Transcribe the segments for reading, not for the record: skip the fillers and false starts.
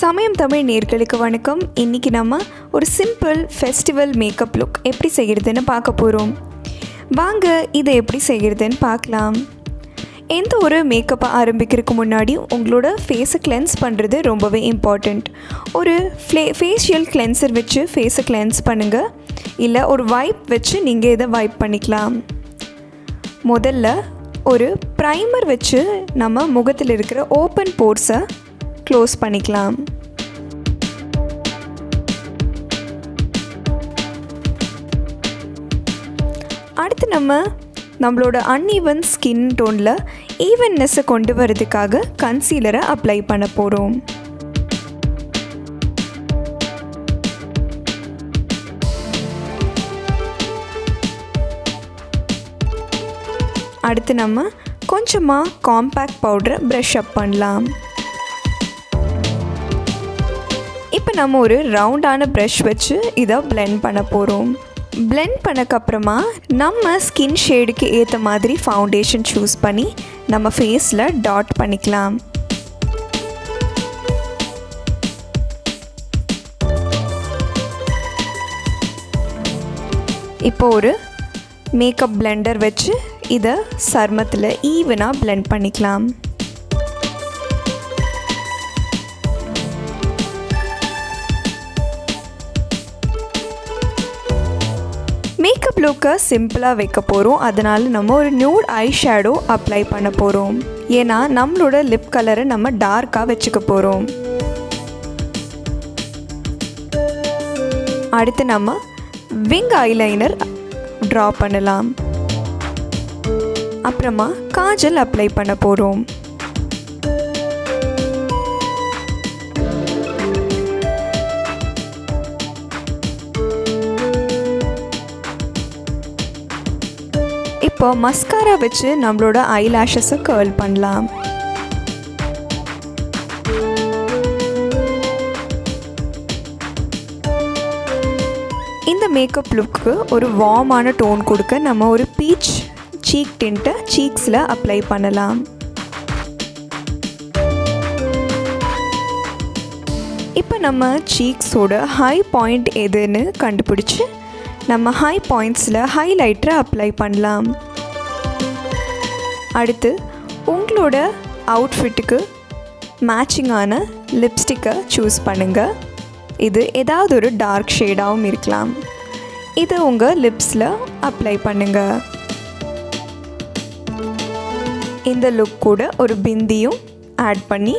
சமயம் தமிழ் நேயர்களுக்கு வணக்கம். இன்றைக்கி நம்ம ஒரு சிம்பிள் ஃபெஸ்டிவல் மேக்கப் லுக் எப்படி செய்கிறதுன்னு பார்க்க போகிறோம். வாங்க இதை எப்படி செய்கிறதுன்னு பார்க்கலாம். எந்த ஒரு மேக்கப்பை ஆரம்பிக்கிறதுக்கு முன்னாடி உங்களோட ஃபேஸை கிளென்ஸ் பண்ணுறது ரொம்பவே இம்பார்ட்டண்ட். ஒரு ஃபேஷியல் கிளென்சர் வச்சு ஃபேஸை கிளென்ஸ் பண்ணுங்கள், இல்லை ஒரு வைப் வச்சு நீங்கள் இதை வைப் பண்ணிக்கலாம். முதல்ல ஒரு ப்ரைமர் வச்சு நம்ம முகத்தில் இருக்கிற ஓப்பன் போர்ஸை க்ளோஸ் பண்ணிக்கலாம். அடுத்து நம்மளோட அன்ஈவன் ஸ்கின் டோனில் ஈவன்னஸை கொண்டு வரதுக்காக கன்சீலரை அப்ளை பண்ண போகிறோம். அடுத்து நம்ம கொஞ்சமாக காம்பேக்ட் பவுடரை ப்ரஷ் அப் பண்ணலாம். இப்போ நம்ம ஒரு ரவுண்டான ப்ரஷ் வச்சு இதை பிளெண்ட் பண்ண போகிறோம். பிளெண்ட் பண்ணக்கப்புறமா நம்ம ஸ்கின் ஷேடுக்கு ஏற்ற மாதிரி ஃபவுண்டேஷன் சூஸ் பண்ணி நம்ம ஃபேஸில் டாட் பண்ணிக்கலாம். இப்போ ஒரு மேக்கப் பிளெண்டர் வச்சு இதை சர்மத்தில் ஈவனாக பிளெண்ட் பண்ணிக்கலாம். மேக்கப் லுக்கை சிம்பிளாக வைக்க போகிறோம். அதனால் நம்ம ஒரு நியூட் ஐ ஷேடோ அப்ளை பண்ண போகிறோம். ஏன்னா நம்மளோட லிப் கலரை நம்ம டார்க்காக வச்சுக்க போகிறோம். அடுத்து நம்ம விங் ஐலைனர் ட்ரா பண்ணலாம். அப்புறமா காஜல் அப்ளை பண்ண போகிறோம். இப்போ மஸ்காரா வச்சு நம்மளோட ஐலாஷஸை கர்ல் பண்ணலாம். இந்த மேக்கப் லுக்கு ஒரு வார்மான டோன் கொடுக்க நம்ம ஒரு பீச் சீக் டிண்ட்டை சீக்ஸில் அப்ளை பண்ணலாம். இப்போ நம்ம சீக்ஸோட ஹை பாயிண்ட் எதுன்னு கண்டுபிடிச்சி நம்ம ஹை பாயிண்ட்ஸில் ஹைலைட்டரை அப்ளை பண்ணலாம். அடுத்து உங்களோட அவுட்ஃபிட்டுக்கு மேட்சிங்கான லிப்ஸ்டிக்கை சூஸ் பண்ணுங்கள். இது ஏதாவது ஒரு டார்க் ஷேடாகவும் இருக்கலாம். இதை உங்கள் லிப்ஸில் அப்ளை பண்ணுங்கள். இந்த லுக் கூட ஒரு பிந்தியும் ஆட் பண்ணி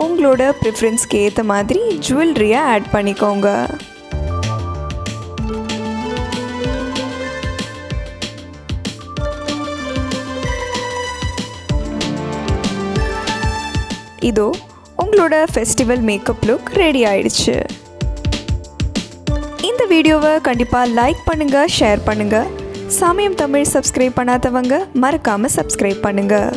உங்களோட ப்ரிஃபரன்ஸ்க்கு ஏற்ற மாதிரி ஜுவல்லரியை ஆட் பண்ணிக்கோங்க. இதோ உங்களோட ஃபெஸ்டிவல் மேக்கப் லுக் ரெடி ஆயிடுச்சு. இந்த வீடியோவை கண்டிப்பாக லைக் பண்ணுங்கள், ஷேர் பண்ணுங்கள். சமயம் தமிழ் சப்ஸ்கிரைப் பண்ணாதவங்க மறக்காமல் சப்ஸ்கிரைப் பண்ணுங்கள்.